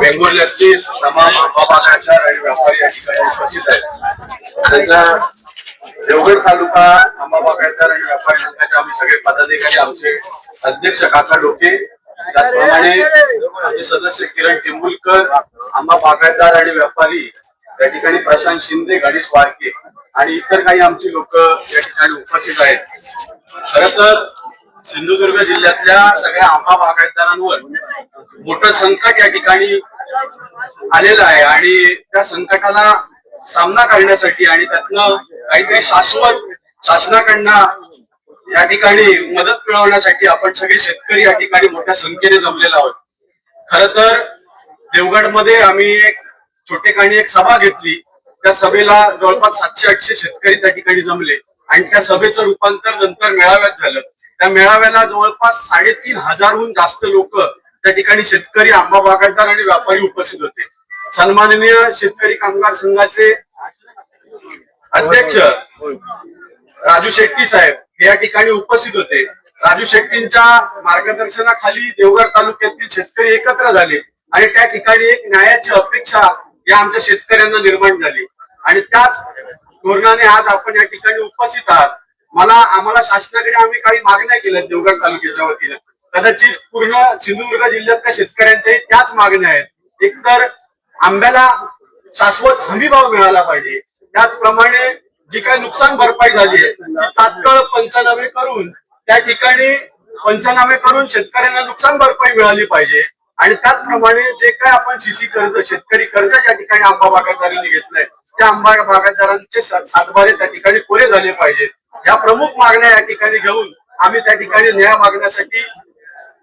वेंगुर्ल्यातील तमाम आंबा बागायतदार आणि व्यापारी या ठिकाणी उपस्थित आहेत। त्यांचा देवगड तालुका आंबा बागायतदार आणि व्यापारी संघाचे आम्ही सगळे पदाधिकारी, आमचे अध्यक्ष काका डोके, त्याचप्रमाणे आमचे सदस्य किरण टेंबुलकर, आंबा बागायतदार आणि व्यापारी या ठिकाणी प्रशांत शिंदे, गणेश वाळके आणि इतर काही आमची लोक या ठिकाणी उपस्थित आहेत। खरं तर सिंधुदुर्ग जिल्ह्यातल्या सगळ्या आंबा बागायतदारांवर मोठं संकट या ठिकाणी आलेलं आहे आणि त्या संकटाला सामना करण्यासाठी आणि त्यातनं काहीतरी शाश्वत शासनाकडनं या ठिकाणी मदत मिळवण्यासाठी आपण सगळे शेतकरी या ठिकाणी मोठ्या संख्येने जमलेलो आहोत। खर तर देवगडमध्ये आम्ही एक छोटेखानी एक सभा घेतली। त्या सभेला जवळपास 700-800 शेतकरी त्या ठिकाणी जमले आणि त्या सभेचं रूपांतर नंतर मेळाव्यात झालं। त्या मेळाव्याला जवळपास 3500हून जास्त लोक त्या ठिकाणी शेतकरी, आंबा बागायतदार आणि व्यापारी उपस्थित होते। सन्माननीय शेतकरी कामगार संघाचे अध्यक्ष राजू शेट्टी साहेब हे या ठिकाणी उपस्थित होते। राजू शेट्टींच्या मार्गदर्शनाखाली देवगड तालुक्यातील शेतकरी एकत्र झाले आणि त्या ठिकाणी एक न्यायाची अपेक्षा या आमच्या शेतकऱ्यांना निर्माण झाली आणि त्याच धोरणाने आज आपण या ठिकाणी उपस्थित आहात। आम्हाला शासनाकडे आम्ही काही मागण्या केल्या देवगड तालुक्याच्या वतीने, कदाचित पूर्ण सिंधुदुर्ग जिल्ह्यातल्या शेतकऱ्यांच्याही त्याच मागण्या आहेत। एकतर आंब्याला शाश्वत हमी भाव मिळाला पाहिजे, त्याचप्रमाणे जी काही नुकसान भरपाई झाली आहे तात्काळ पंचनामे करून त्या ठिकाणी शेतकऱ्यांना नुकसान भरपाई मिळाली पाहिजे आणि त्याचप्रमाणे जे काय आपण सीसी कर्ज, शेतकरी कर्ज या ठिकाणी आंबा बागायतदारांनी घेतलंय त्या आंबा बागायतदारांचे सातबारे त्या ठिकाणी पुरे झाले पाहिजेत। या प्रमुख मागण्या या ठिकाणी घेऊन आम्ही त्या ठिकाणी न्याय मागण्यासाठी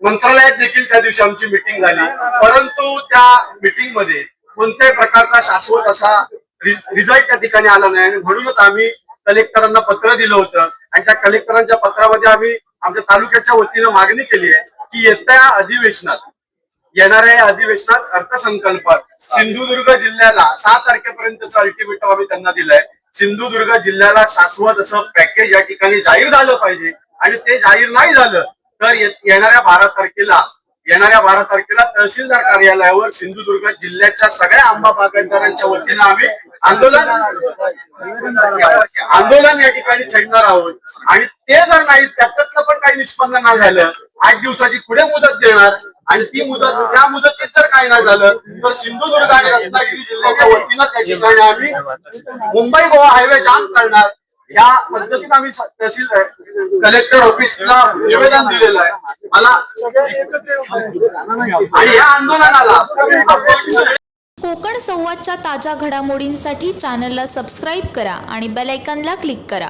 मंत्रालयात देखील त्या दिवशी आमची मीटिंग झाली, परंतु त्या मीटिंग मध्ये कोणत्याही प्रकारचा शाश्वत असा रिझल्ट त्या ठिकाणी आला नाही आणि म्हणूनच आम्ही कलेक्टरांना पत्र दिलं होतं आणि त्या कलेक्टरांच्या पत्रामध्ये आम्ही आमच्या तालुक्याच्या वतीनं मागणी केली आहे की येणाऱ्या अधिवेशनात अर्थसंकल्पात सिंधुदुर्ग जिल्ह्याला 6 तारखेपर्यंतचा अल्टिमेटम आम्ही त्यांना दिलाय। सिंधुदुर्ग जिल्ह्याला शाश्वत असं पॅकेज या ठिकाणी जाहीर झालं पाहिजे आणि ते जाहीर नाही झालं तर येणाऱ्या 12 तारखेला तहसीलदार कार्यालयावर सिंधुदुर्ग जिल्ह्याच्या सगळ्या आंबा बागायतदारांच्या वतीनं आम्ही आंदोलन या ठिकाणी छेडणार आहोत आणि ते जर नाही त्याच्यातलं पण काही निष्पन्न नाही झालं 8 दिवसाची पुढे मुदत देणार आणि त्या मुदतीत जर काही नाही झालं तर सिंधुदुर्ग आणि रत्नागिरी जिल्ह्याच्या वतीनं त्या ठिकाणी आम्ही मुंबई गोवा हायवे जाम करणार। या पद्धतीने आम्ही तहसील कलेक्टर ऑफिसला निवेदन दिलेलं आहे आणि या आंदोलनाला कोकण संवादच्या ताज्या घडामोडींसाठी चॅनलला सबस्क्राईब करा आणि बेल आयकॉनला क्लिक करा।